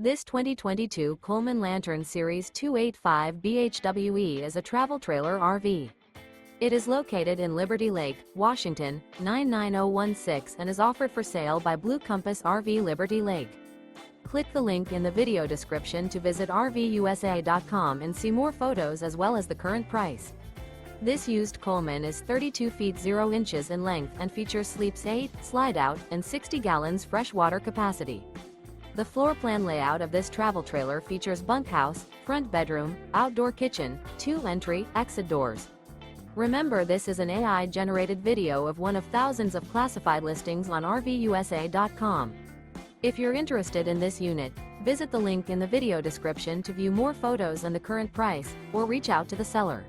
This 2022 Coleman Lantern Series 285 BHWE is a travel trailer RV. It is located in Liberty Lake, Washington, 99016 and is offered for sale by Blue Compass RV Liberty Lake. Click the link in the video description to visit RVUSA.com and see more photos as well as the current price. This used Coleman is 32 feet 0 inches in length and features sleeps 8, slide-out, and 60 gallons fresh water capacity. The floor plan layout of this travel trailer features bunkhouse, front bedroom, outdoor kitchen, 2 entry, exit doors. Remember, this is an AI-generated video of one of thousands of classified listings on RVUSA.com. If you're interested in this unit, visit the link in the video description to view more photos and the current price, or reach out to the seller.